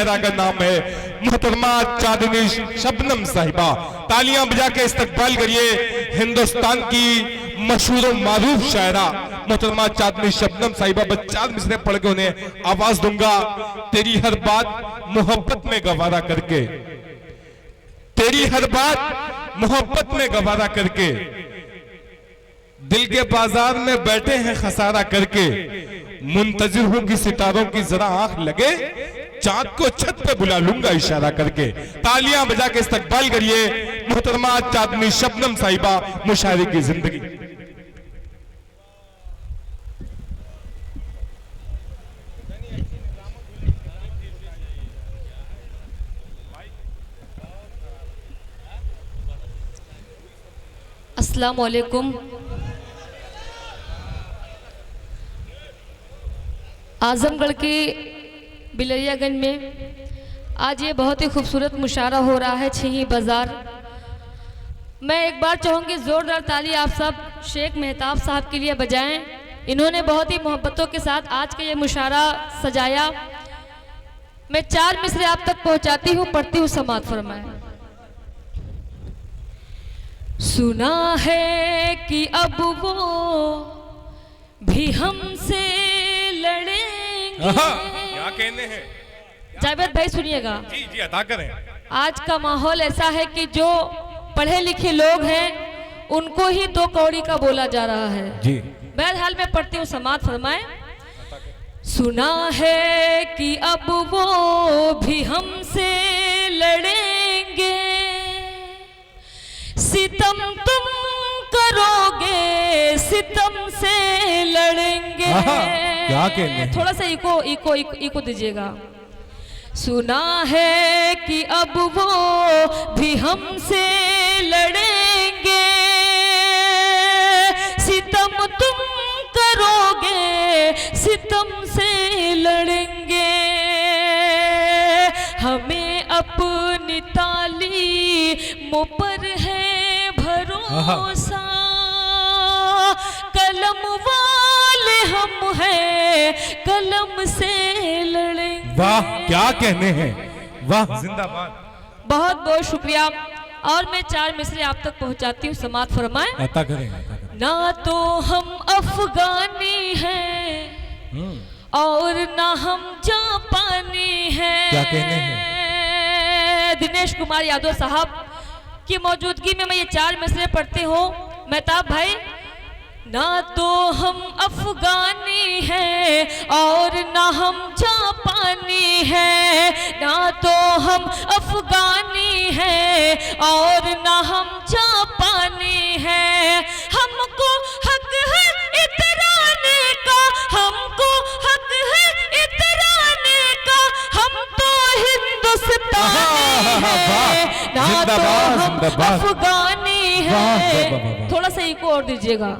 शायरा का नाम है मोहतरमा चांदनी शबनम साहिबा। तालियां बजा के इस्तकबाल करिए हिंदुस्तान की मशहूर और मारूफ शायरा मोहतरमा चांदनी शबनम साहिबा। बस 4 मिसरे पढ़ के उन्हें आवाज दूंगा। तेरी हर बात मोहब्बत में गवारा करके, तेरी हर बात मोहब्बत में गवारा करके, दिल के बाजार में बैठे हैं खसारा करके, मुंतजिर हूं कि सितारों की जरा आंख लगे, चांद को छत पे बुला लूंगा इशारा करके। तालियां बजा के इस्तकबाल करिए मोहतरमा चांदनी शबनम साहिबा, मुशायरे की जिंदगी। अस्सलाम वालेकुम। आजमगढ़ के बिलरियागंज में आज ये बहुत ही खूबसूरत मुशायरा हो रहा है छिही बाजार। मैं एक बार चाहूँगी ज़ोरदार ताली आप सब शेख मेहताब साहब के लिए बजाएं। इन्होंने बहुत ही मोहब्बतों के साथ आज का ये मुशायरा सजाया। मैं 4 मिसरे आप तक पहुँचाती हूँ, पढ़ती हूँ, समाअत फरमाएं। सुना है कि अब वो भी हमसे लड़ेंगे। क्या कहने हैं जावेद भाई, सुनिएगा। जी जी अता करें। आज का माहौल ऐसा है कि जो पढ़े लिखे लोग हैं उनको ही 2 कौड़ी का बोला जा रहा है जी। बहरहाल मैं पढ़ती हूँ, समाअत फरमाएं। सुना है कि अब वो भी हमसे लड़ेंगे, सितम तुम करोगे सितम से लड़ेंगे। क्या कहने हैं? थोड़ा सा इको दीजिएगा। सुना है कि अब वो भी हमसे लड़ेंगे, सितम तुम करोगे सितम से लड़ेंगे। हमें अपनी तालीमों पर है भरोसा, कलम वाले हम हैं कलम से लड़ेंगे। वाह क्या कहने हैं, वाह जिंदाबाद। बहुत बहुत शुक्रिया। और मैं 4 मिसरे आप तक पहुंचाती हूँ, समाअत फरमाएं। अता करें, अता करें। ना तो हम अफगानी हैं और ना हम जापानी हैं। क्या कहने हैं? दिनेश कुमार यादव साहब की मौजूदगी में मैं ये 4 मिसरे पढ़ती हूँ। मेहताब भाई, ना तो हम अफगानी हैं और ना हम जापानी हैं, ना तो हम अफगानी हैं और ना हम जापानी हैं। हमको हक है इतराने का, हमको हक है इतराने का, हम तो हिंदुस्तानी हैं, ना तो हम अफगानी हैं। थोड़ा सा इको और दीजिएगा।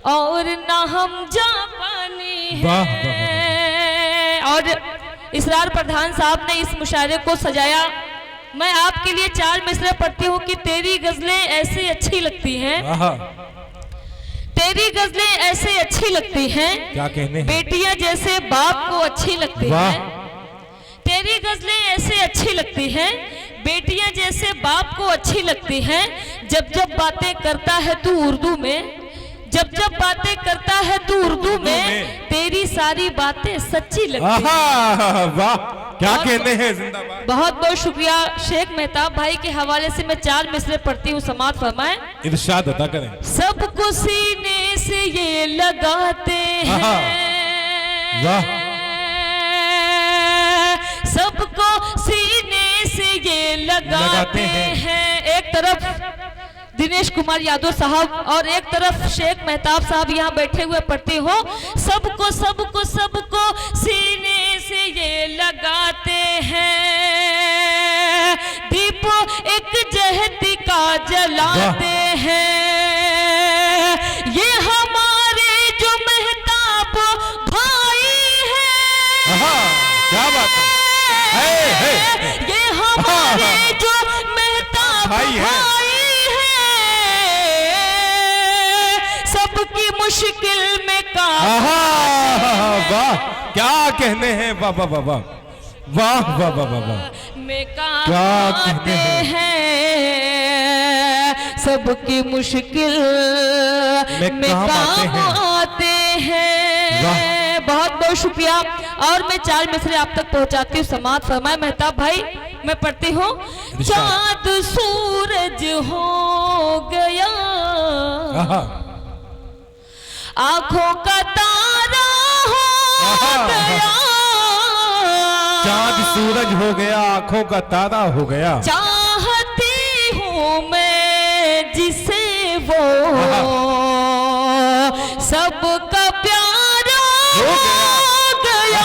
और ना हम जापानी हैं। और इसरार प्रधान साहब ने इस मुशायरे को सजाया। मैं आपके लिए 4 मिसरे पढ़ती हूँ कि तेरी गजलें ऐसी अच्छी लगती हैं, तेरी गजलें ऐसे अच्छी लगती हैं, क्या कहने हैं? बेटियां जैसे बाप को अच्छी लगती हैं। तेरी गजलें ऐसे अच्छी लगती हैं, बेटियां जैसे बाप को अच्छी लगती हैं। जब जब बातें करता है तू उर्दू में, जब जब बातें करता है तू उर्दू में, तेरी सारी बातें सच्ची लगती हैं। वाह क्या कहने हैं, जिंदाबाद। बहुत बहुत शुक्रिया। शेख मेहताब भाई के हवाले से मैं 4 मिसरे पढ़ती हूँ, समाअत फरमाएं। इरशाद अता करें। सबको सीने से ये लगाते हैं, सबको सीने से ये लगाते हैं। एक तरफ दिनेश कुमार यादव साहब और एक तरफ शेख मेहताब साहब यहाँ बैठे हुए पढ़ते हो। सबको सबको सबको सीने से ये लगाते हैं, दीप एक जहती का जलाते हैं। ये हमारे जो मेहताब भाई हैं, क्या बात है, ये हमारे जो मेहताब भाई हैं, सबकी मुश्किल में वाह क्या कहने हैं, वाह वाह वाह वाह। वाह वाह वाह वाह वाह, में क्या काम कहते आते हैं, सबकी मुश्किल में काम आते हैं। बहुत बहुत शुक्रिया। और मैं 4 मिसरे आप तक पहुंचाती हूँ। समाज फरमाए मेहताब भाई, मैं पढ़ती हूँ। चांद सूरज हो गया, आंखों का तारा हो गया, चांद सूरज हो गया, आंखों का तारा हो गया, चाहती हूँ मैं जिसे वो सबका प्यारा हो गया,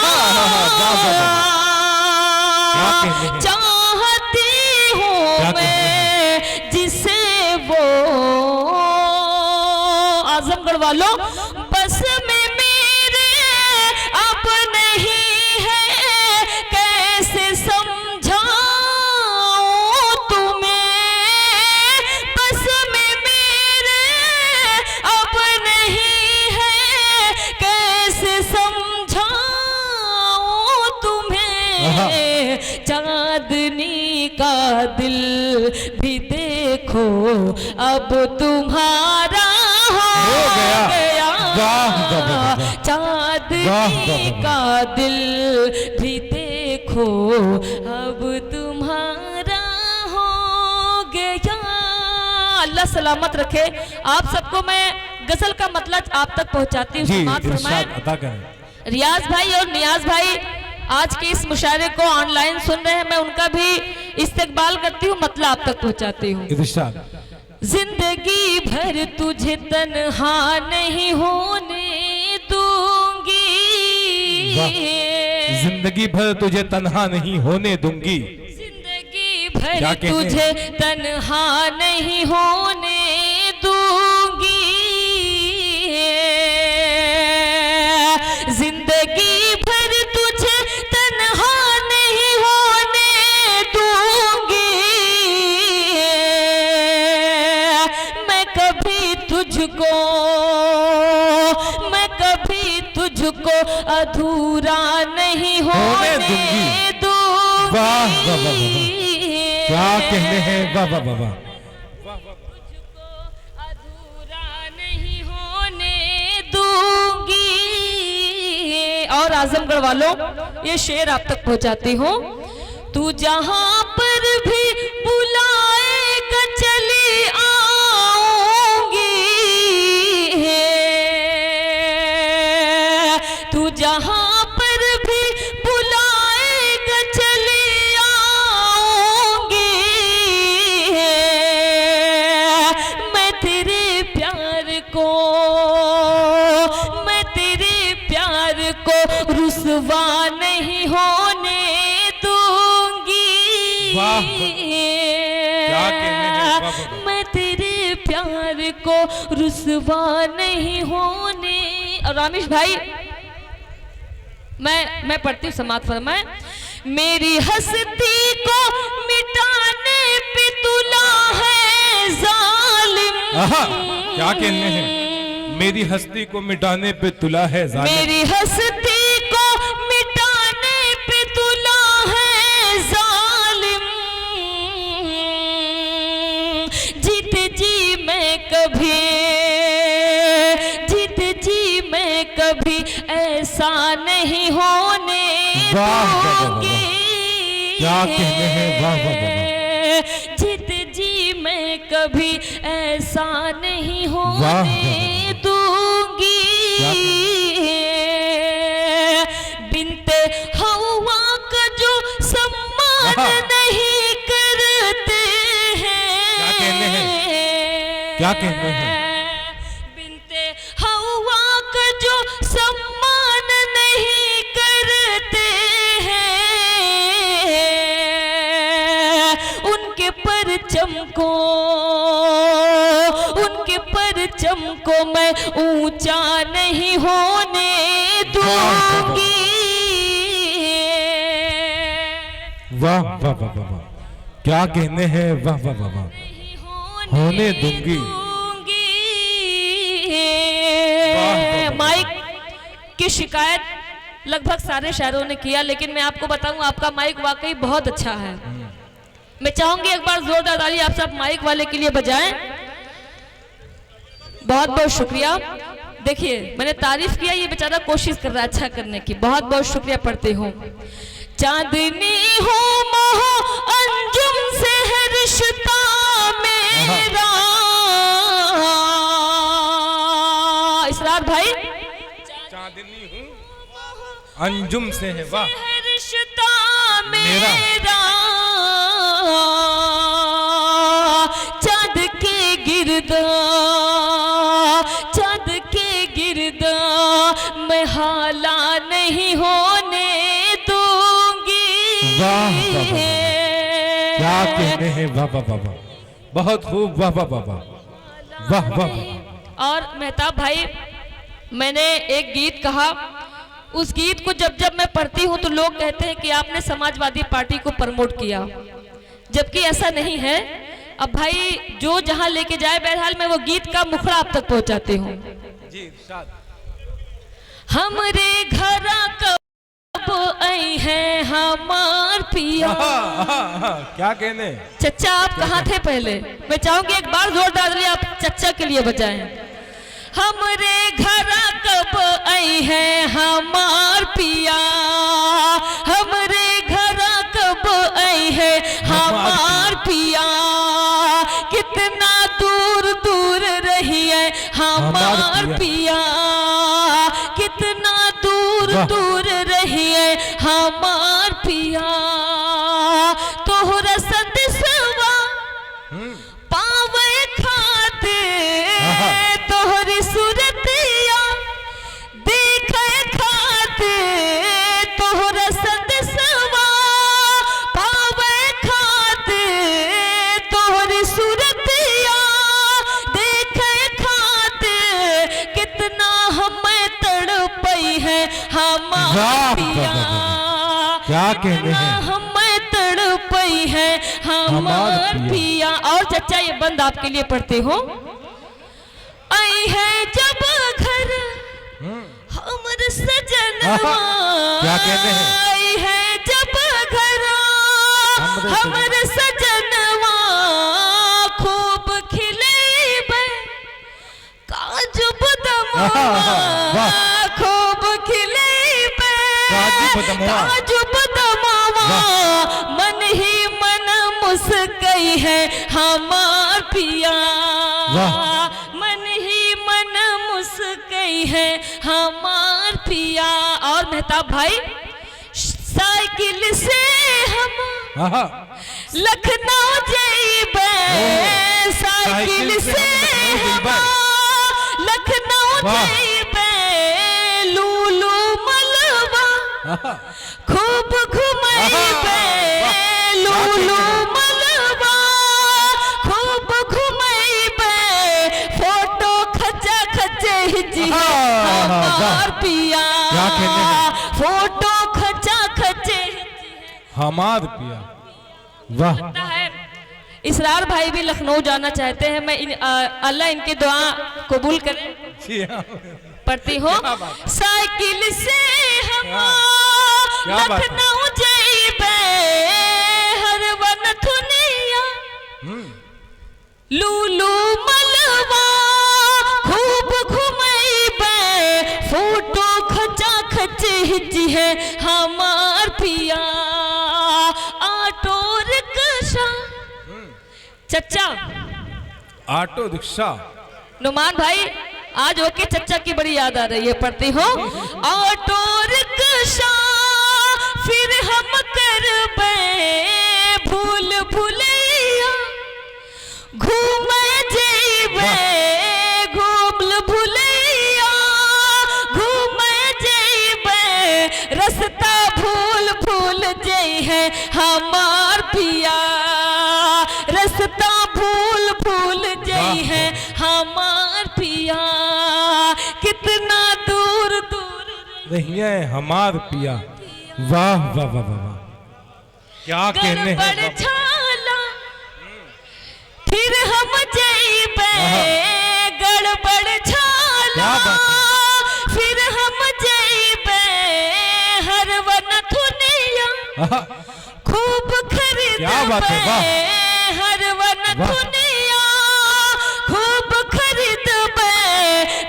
चाहती हूँ मैं जिसे वो। आजमगढ़ वालों, बस में मेरे अब नहीं है, कैसे समझाऊं तुम्हें, बस में मेरे अब नहीं है, कैसे समझाऊं तुम्हें। चांदनी का दिल भी देखो अब तुम्हारा हो गया, चांदनी का दिल भी देखो अब तुम्हारा हो गया। अल्लाह सलामत रखे आप सबको। मैं गजल का मतलब आप तक पहुंचाती हूँ। समाअत फरमाएं। रियाज भाई और नियाज भाई आज के इस मुशायरे को ऑनलाइन सुन रहे हैं, मैं उनका भी इस्तकबाल करती हूँ, मतलब आप तक पहुंचाती हूँ। जिंदगी भर तुझे तन्हा नहीं होने दूंगी, जिंदगी भर तुझे तन्हा नहीं होने दूंगी, जिंदगी भर तुझे तन्हा नहीं होने दूंगी, जिंदगी भर तुझे तन्हा नहीं होने दूंगी, मैं कभी तुझको अधूरा नहीं होने दूंगी। क्या कहने हैं, वाह वाह वाह वाह, तुझको अधूरा नहीं होने दूंगी। और आजमगढ़ वालों, ये शेर आप तक पहुंचाती हूँ। तू जहां पर भी बुलाएगा चली आऊंगी, तू जहां पर भी बुलाएगा चली आऊंगी, मैं तेरे प्यार को रुसवा नहीं होने दूंगी। क्या कहने हैं, मैं तेरे प्यार को रुसवा नहीं होने। और रामेश भाई, मैं पढ़ती हूँ। समाअत फरमाए। मेरी हस्ती को मिटाने पे तुला है जालिम, क्या कहने हैं, मेरी हस्ती को मिटाने पे तुला है जालिम, मेरी हस्ती को मिटाने पे तुला है जालिम, जीते जी मैं कभी ऐसा नहीं होने दूंगी। क्या कहने हैं, वाह वाह वाह, जीत जी मैं कभी ऐसा नहीं होने दूंगी। बिनते हवा का जो सम्मान नहीं करते हैं, क्या कहने हैं, बिनते हवा का जो सम्मान नहीं करते हैं, उनके परचम को मैं ऊंचा नहीं होने दूंगी। वाह वाह वाह वाह, क्या कहने हैं, वाह वाह वाह वाह, होने दूंगी। माइक की शिकायत लगभग सारे शायरों ने किया, लेकिन मैं आपको बताऊं आपका माइक वाकई बहुत अच्छा है। मैं चाहूंगी एक बार जोरदार ताली आप सब माइक वाले के लिए बजाएं। बहुत बहुत शुक्रिया। देखिए मैंने तारीफ किया, ये बेचारा कोशिश कर रहा है अच्छा करने की, बहुत बहुत शुक्रिया पढ़ती हूँ। चांदनी हो महो अंजुम से है रिश्ता मेरा, इसरार भाई चांदनी हूँ अंजुम से है वाह रिश्ता मेरा, चांद के गिरदा मैं हाला नहीं होने दूंगी। वाह क्या कहने हैं, वाह वाह वाह वाह, बहुत खूब, वाह वाह वाह वाह वाह वाह। और मेहताब भाई मैंने एक गीत कहा, उस गीत को जब जब मैं पढ़ती हूँ तो लोग कहते हैं कि आपने समाजवादी पार्टी को प्रमोट किया, जबकि ऐसा नहीं है। अब भाई जो जहां लेके जाए, बहरहाल मैं वो गीत का मुखड़ा आप तक पहुंचाती हूँ। हमरे घरा कब आई है हमार पिया। क्या कहने चच्चा आप कहाँ थे पहले? मैं चाहूंगी एक बार जोरदार ताली आप चच्चा के लिए बजाएं। हमरे घरा कब आई है हमार पिया, हमरे घरा कब आई है हमार पिया, कितना दूर दूर रही है हमार पिया, कितना दूर दूर रही है हमार पिया, तोहरा संदेशवा पावे खाते, तोहरी सूरतिया देखे खाते, तोहरा संदेशवा पावे खाते, तोहरी सूरतिया देखे खाते, कितना हमें तड़पई है हमार पिया, क्या कहने हैं, हमें तड़पई है हमार पिया। और चच्चा ये बंद आपके लिए पढ़ते हो। आई है जब घर हमर सजनवा, क्या कहते हैं, आई है जब घर हमर सजनवा, खूब खिलेबे काजू बदमवा, खूब खिलेबे काजू बदमवा, मन ही मन मुस्कई है हमार पिया, मन ही मन मुस्कई है हमार पिया। और मेहताब भाई साइकिल से हम लखनऊ जाइबे, साइकिल से हम लखनऊ जाइबे, लूलू मलवा खूब घुमाइबे, लूलू मलवा खूब घुमाइबे, फोटो खचा खचे हिजी हमार पिया, फोटो खचा खचे हमार पिया, वाह। इसरार भाई भी लखनऊ जाना चाहते हैं, मैं अल्लाह इनकी दुआ कबूल करे। पढ़ती हो, साइकिल से हम लखनऊ जाइबे, हर वन थुनिया लूलू मलवा खूब घुमाइबे, फोटो खचा खचे हिजी है हमार पिया, ऑटो रिक्शा। चच्चा ऑटो रिक्शा, नुमान भाई आज ओके चच्चा की बड़ी याद आ रही है, पढ़ती हो। ऑटो रिक्शा फिर हम करबे भूल भुलैया, घूमे जइबे घूमल भुलैया, घूमे जइबे रास्ता भूल भूल जई है हमार पिया, रास्ता भूल भूल जई है हमार पिया, कितना दूर दूर नहीं है हमार पिया, वाह वाह वाह वाह, क्या कहने हैं। छाला फिर हम जइबे गड़बड़ छाला, फिर हम जइबे खूब खरीद क्या बात है, वाह। हर वन दुनिया खूब खरीद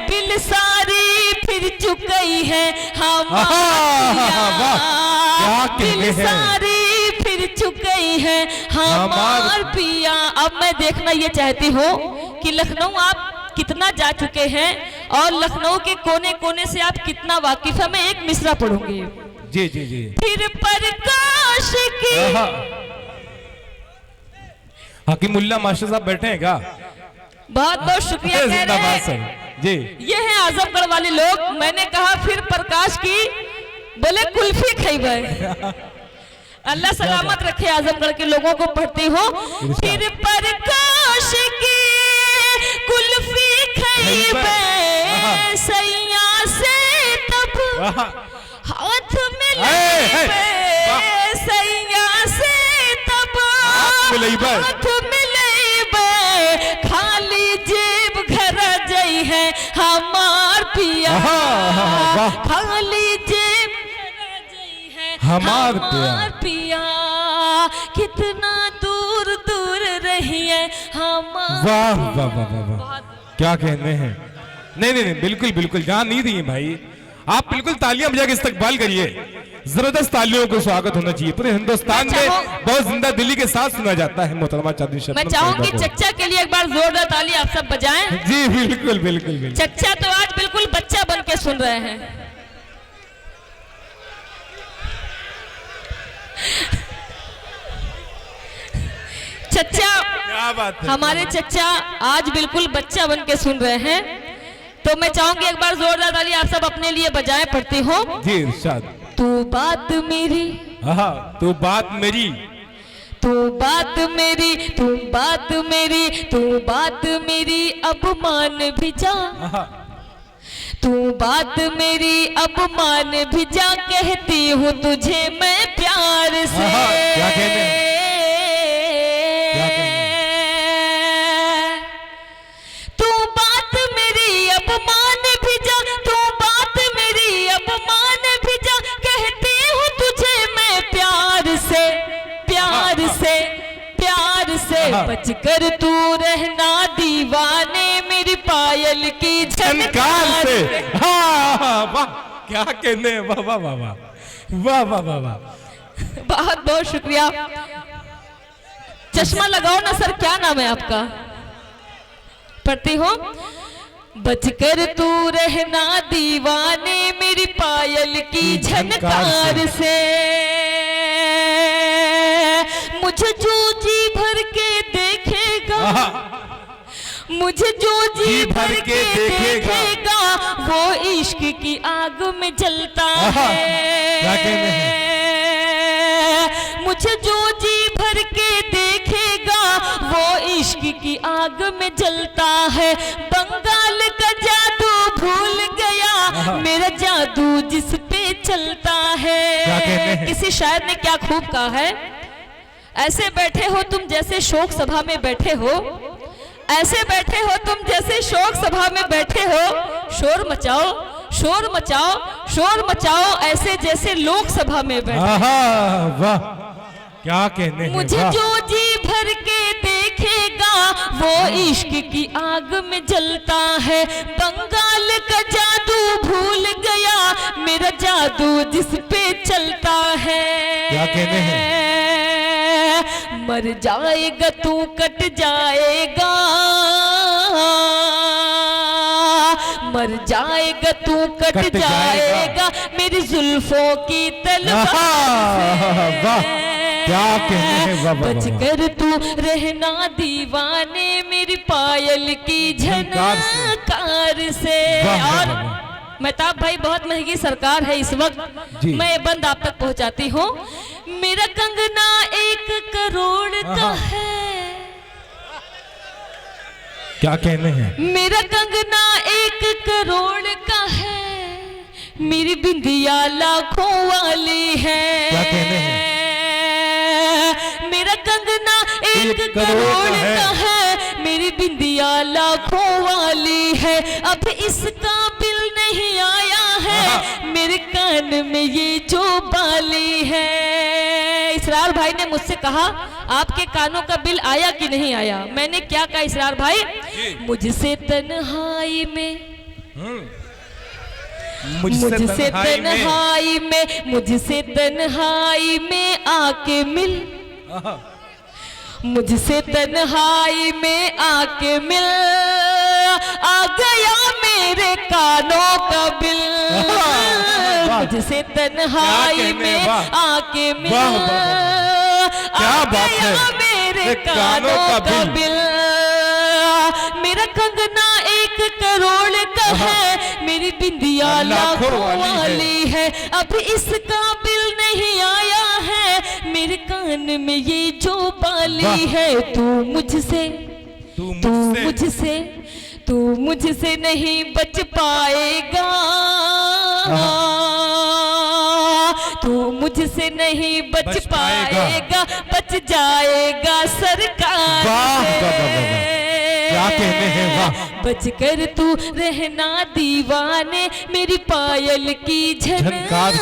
दिल सारी फिर चुकी है हमार दिल सारी फिर चुकी है हमार पिया। अब मैं देखना ये चाहती हूँ कि लखनऊ आप कितना जा चुके हैं और लखनऊ के कोने कोने से आप कितना वाकिफ है। मैं एक मिसरा पढ़ूंगी। जी जी जी। फिर प्रकाश की हकीमुल्ला मास्टर साहब बैठे हैं क्या? बहुत बहुत शुक्रिया कह रहे हैं जी। ये हैं आजमगढ़ वाले लोग। मैंने कहा फिर प्रकाश की, बोले कुल्फी खइबे। अल्लाह सलामत रखे आजमगढ़ के लोगों को। पढ़ती हो फिर प्रकाश की कुल्फी खइबे सैया से तब हाथ मिलाइबे सैया से तब हाथ मिलाइबे खाली जेब घर जई है हमार पिया खाली जेब घर जई है हमार पिया कितना दूर दूर रही है हमार। वाह वाह वाह वाह, क्या कहने हैं। नहीं नहीं नहीं, बिल्कुल बिल्कुल जान नहीं दी भाई। आप बिल्कुल तालियां बजा के इस्तकबाल करिए। जबरदस्त तालियों को स्वागत होना चाहिए। पूरे हिंदुस्तान में बहुत जिंदा दिली के साथ सुना जाता है मोहतरमा चांदनी शबनम। मैं चाहूंगी चच्चा के लिए एक बार जोरदार ताली आप सब बजाएं। जी बिल्कुल बिल्कुल बिल्कुल। चच्चा तो आज बिल्कुल बच्चा बन के सुन रहे हैं। चच्चा, क्या बात है। हमारे चच्चा आज बिल्कुल बच्चा बन के सुन रहे हैं। तो मैं चाहूंगी एक बार जोरदार ताली आप सब अपने लिए बजाएं। पढ़ती हो जी इरशाद। तू बात मेरी तू बात मेरी तू बात मेरी तू बात मेरी तू बात मेरी अब मान भी जा तू बात मेरी अब मान भी जा कहती हूँ तुझे मैं प्यार से। क्या कहने तू बात मेरी अब मान भी जा तू बात मेरी अब मान भी जा कहती हूँ तुझे मैं प्यार से प्यार से प्यार से। बचकर तू रहना दीवाने मेरी पायल की झनकार से। वाह क्या कहने। वाह वाह वाह वाह वाह वाह वाह वाह। बहुत बहुत शुक्रिया। चश्मा लगाओ ना सर, क्या नाम है आपका? पढ़ती हो बचकर तू रहना दीवाने मेरी पायल की झनकार से। मुझे जो जी भर के देखेगा मुझे जो जी भर के देखेगा वो इश्क की आग में जलता है। मुझे जो जी भर के देखेगा वो इश्क की आग में जलता है। बंगाल का जादू भूल गया मेरा जादू जिस पे चलता है। किसी शायर ने क्या खूब कहा है, ऐसे बैठे हो तुम जैसे शोक सभा में बैठे हो ऐसे बैठे हो तुम जैसे शोक सभा में बैठे हो। शोर मचाओ शोर मचाओ शोर मचाओ ऐसे जैसे लोक सभा में बैठे। वाह क्या कहने हैं। मुझे जो जी भर के देखेगा वो इश्क की आग में जलता है। बंगाल का जादू भूल गया मेरा जादू जिस पे चलता है। क्या कहने हैं। मर जाएगा तू कट जाएगा मर जाएगा तू कट जाएगा मेरी जुल्फों की तलवार से। क्या कहने हैं। बचकर तू रहना दीवाने मेरी पायल की झनकार से। और मेहताब भाई बहुत महंगी सरकार है इस वक्त, मैं बंद आप तक पहुंचाती हूँ। मेरा कंगना 1 करोड़ का है। क्या कहने हैं। मेरा कंगना 1 करोड़ का है मेरी बिंदिया लाखों वाली है। क्या कहने हैं। मेरा कंगना 1 करोड़ का है मेरी बिंदिया लाखों वाली है। अब इसका बिल नहीं आया है मेरे कान में ये जो बाली है। इसरार भाई ने मुझसे कहा आपके कानों का बिल आया कि नहीं आया। मैंने क्या कहा इसरार भाई, मुझसे तन्हाई में, मुझसे तन्हाई में, मुझसे तन्हाई में आके मिल, मुझसे तन्हाई में आके मिल, आ गया मेरे कानों का बिल। मुझसे तन्हाई में आके मिल, आ गया मेरे कानों का बिल। मेरा कंगना 1 करोड़ का है, मेरी बिंदिया लाखों वाली है, अब इसका बिल नहीं आया है। मेरे कान में ये जो बाली है, तू मुझसे नहीं बच पाएगा, तू मुझसे नहीं बच पाएगा, बच जाएगा सरकार से। क्या कहने हैं, वाह। बचकर तू रहना दीवाने, मेरी पायल की झनकार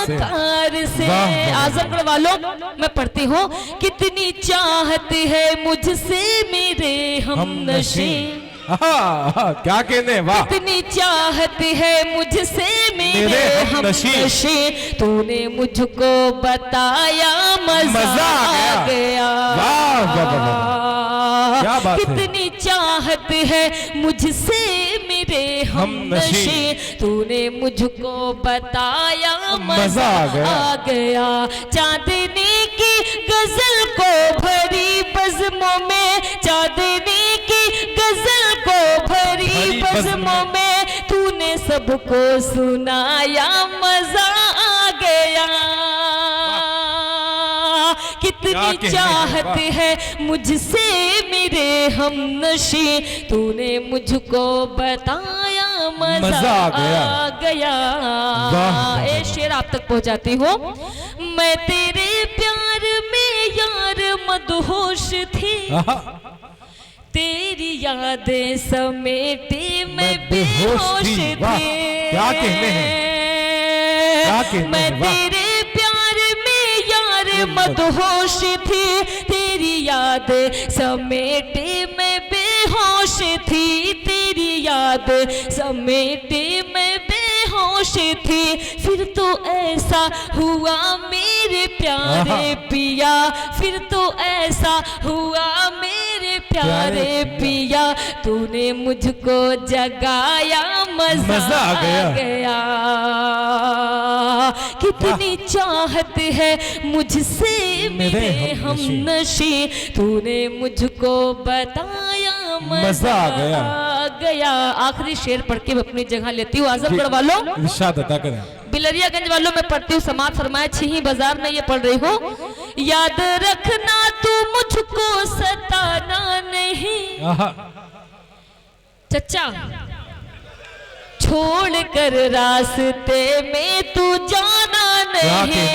से। आजमगढ़ वालों, मैं पढ़ती हूँ, कितनी चाहत है मुझसे मेरे हमनशी। क्या कहने हैं, वाह। कितनी चाहत है मुझसे मेरे हमनशी, तूने मुझको बताया मजा आ गया। क्या बात है। कितनी चाहत है मुझसे मेरे हमनशी, तूने मुझको बताया मजा आ गया। चांदनी की गजल को भरी बज़्मों में, चांदनी की गजल को भरी बज़्मों में, तूने सबको सुनाया मजा आ गया। कितनी चाहत है मुझसे मेरे हमनशी, तूने मुझको बताया मजा आ गया। ए शेर आप तक पहुंचाती हूँ। मैं तेरे प्यार में यार मदहोश थी, तेरी यादें समेटे मैं बेहोश थी। क्या कहने हैं, मैं तेरे प्यार में यार मदहोश थी, तेरी यादें समेटे मैं बेहोश थी, तेरी याद समेटे मैं बेहोश थी। फिर तो ऐसा हुआ मेरे प्यारे पिया, फिर तो ऐसा हुआ मेरे प्यारे पिया, तूने मुझको जगाया मजा आ गया। कितनी चाहत है मुझसे मेरे हमनशी, तूने मुझको बताया मजा आ गया। आखिरी शेर पढ़ के मैं अपनी जगह लेती हूँ। आजमगढ़ वालों, इरशाद अता करें। बिलरियागंज वालों में पढ़ती हूँ, समाज फरमाए छिही बाजार में ये पढ़ रही हूँ। याद रखना तू मुझको सताना नहीं, चचा छोड़ कर रास्ते में तू जाना नहीं।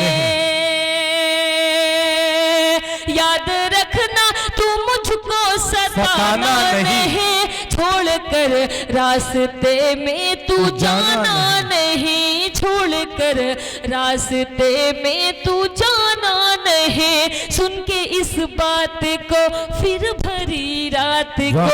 याद रखना तू मुझको सताना नहीं, छोड़ कर रास्ते में तू जाना नहीं, छोड़ कर रास्ते में तू जाना नहीं। सुन के इस बात को फिर भरी रात को,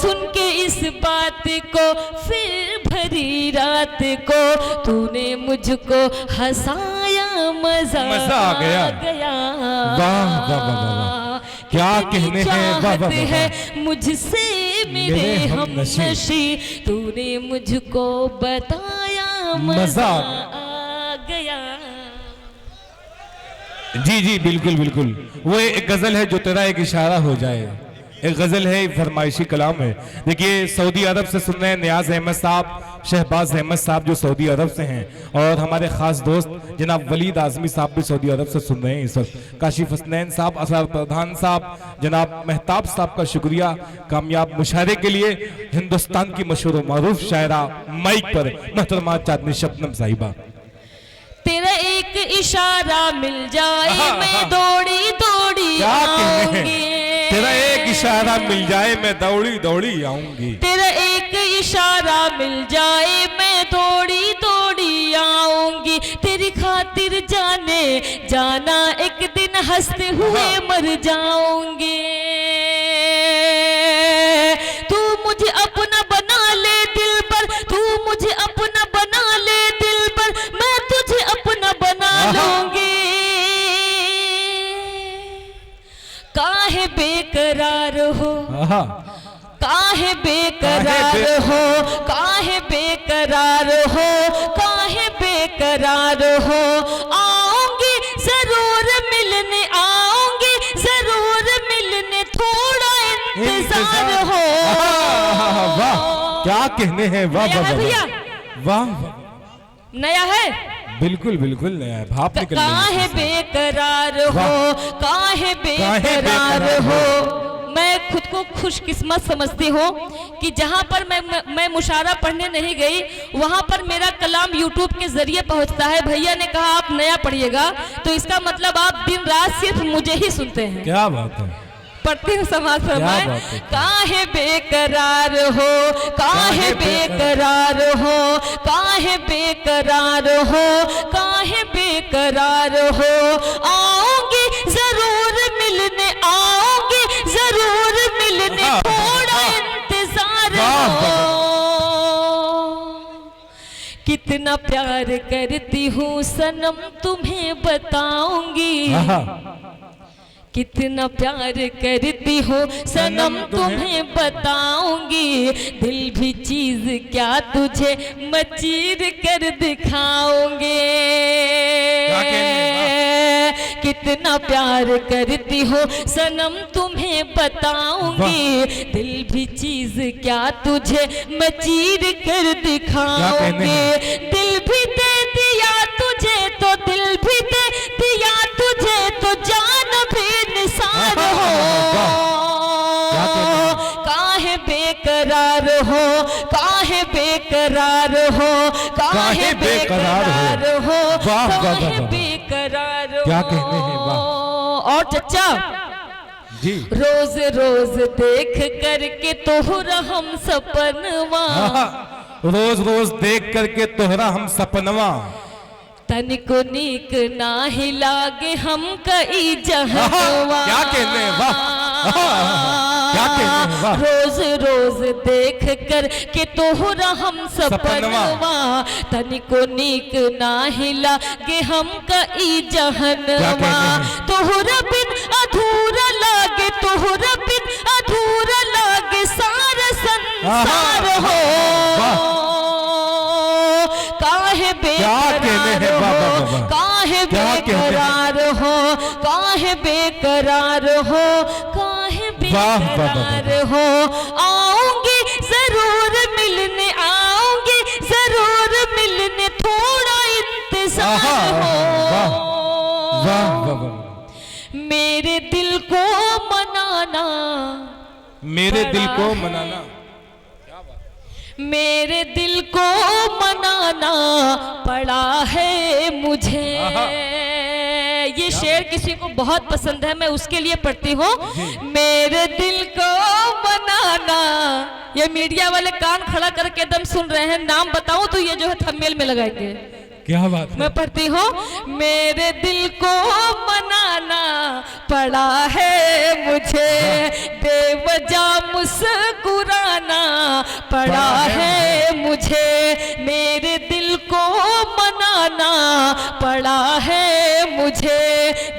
सुन के इस बात को फिर भरी रात को, तूने मुझको हंसाया मजा आ गया। वाह वाह वाह, क्या कहने हैं, वाह वाह है मुझसे मेरे हमनशी, तूने मुझको बताया मजा आ गया। जी जी बिल्कुल बिल्कुल। वो एक गजल है जो तेरा एक इशारा हो जाए, एक गजल है, फरमाइशी कलाम है। देखिए सऊदी अरब से सुन रहे हैं नियाज अहमद साहब, शहबाज अहमद साहब जो सऊदी अरब से हैं, और हमारे खास दोस्त जनाब वलीद आजमी साहब भी सऊदी अरब से सुन रहे हैं इस वक्त। काशिफ हसनैन साहब, असरार प्रधान साहब, जनाब मेहताब साहब का शुक्रिया कामयाब मुशायरे के लिए। हिंदुस्तान की मशहूर और मारूफ शायरा माइक पर मोहतरमा चांदनी शबनम साहिबा। तेरा एक इशारा मिल जाए मैं दौड़ी दौड़ी आऊंगी, तेरा एक इशारा मिल जाए मैं दौड़ी दौड़ी आऊंगी, तेरा एक इशारा मिल जाए मैं दौड़ी दौड़ी आऊंगी, तेरी खातिर जाने जाना एक दिन हंसते हुए मर जाऊंगी। तू मुझे अपना बना ले दिल पर, तू मुझे अपना बना ले दिल पर, मैं तुझे अपना बना लूंगी। काहे बेकरार हो, काहे बेकरार हो, काहे बेकरार हो, काहे बेकरार हो। आऊंगी जरूर मिलने, आऊंगी जरूर मिलने, थोड़ा इंतजार हो। वाह क्या कहने हैं, वाह नया है भैया, वाह नया है, बिल्कुल बिल्कुल नया है, भाप निकल रही है। काहे बेकरार हो, काहे बेकरार हो। मैं खुद को खुशकिस्मत समझती हूँ कि जहाँ पर मैं मुशायरा पढ़ने नहीं गई, वहाँ पर मेरा कलाम यूट्यूब के जरिए पहुँचता है। भैया ने कहा आप नया पढ़िएगा, तो इसका मतलब आप दिन रात सिर्फ मुझे ही सुनते हैं। क्या बात है, पढ़ती हूँ समाज फरमाए। काहे बेकरार हो, काहे बेकरार हो, काहे बेकरार हो, काहे बेकरार हो। आऊंगी जरूर मिलने, आऊंगी जरूर मिलने, थोड़ा इंतजार हो। कितना प्यार करती हूँ सनम तुम्हें बताऊंगी, कितना प्यार करती हो सनम तुम्हें बताऊंगी। दिल भी चीज क्या तुझे मैं चीर कर दिखाऊंगी। कितना प्यार करती हो सनम तुम्हें बताऊंगी, दिल भी चीज क्या तुझे मैं चीर कर दिखाऊंगी। दिल भी दे दिया तुझे तो, दिल भी दे दिया तुझे तो, जान भी निसार हो। काहे बेकरार हो, काहे बेकरार हो, काहे बेकरार हो, काहे बेकरार हो। क्या कहने हैं, वाह। और चचा जी, रोज रोज देख करके तोहरा हम सपनवा, रोज रोज देख करके तोहरा हम सपनवा, तनिको नीक नाही लागे हम कई जहनवा। क्या कहने हैं, वाह क्या कहने हैं, वाह। रोज रोज देख कर के तोहरा हम सपनवा, तनिको नीक नाही लागे हम कई जहनवा। तोहरा बिन अधूरा लागे, तोहरा बिन अधूरा लागे सारा संसार हो। काहे बेकरार हो, काहे बेकरार हो, काहे बेकरार हो, काहे बेकरार हो। आऊंगी जरूर मिलने, आऊंगी जरूर मिलने, थोड़ा इंतजार हो। मेरे दिल को मनाना, मेरे दिल को मनाना, मेरे दिल को मनाना पड़ा है मुझे। ये शेर किसी को बहुत पसंद है, मैं उसके लिए पढ़ती हूँ। मेरे दिल को मनाना, ये मीडिया वाले कान खड़ा करके एकदम सुन रहे हैं, नाम बताऊं तो ये जो है थंबनेल में लगाएंगे। क्या बात है, मैं पढ़ती हूँ। मेरे दिल को मनाना पड़ा है मुझे, बेवजह मुस्कुराना पड़ा है मुझे। मेरे दिल को मनाना पड़ा है मुझे,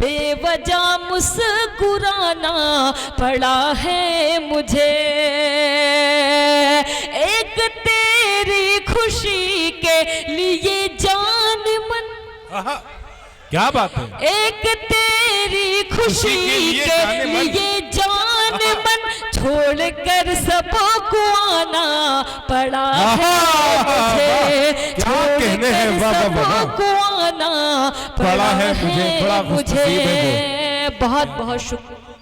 बेवजह मुस्कुराना पड़ा है मुझे। एक तेरी खुशी के लिए जान मन, क्या बात है, एक तेरी खुशी के लिए जान मन, छोड़कर सबको आना पड़ा है मुझे। छोड़कर सबको आना पड़ा है मुझे। बहुत बहुत शुक्रिया।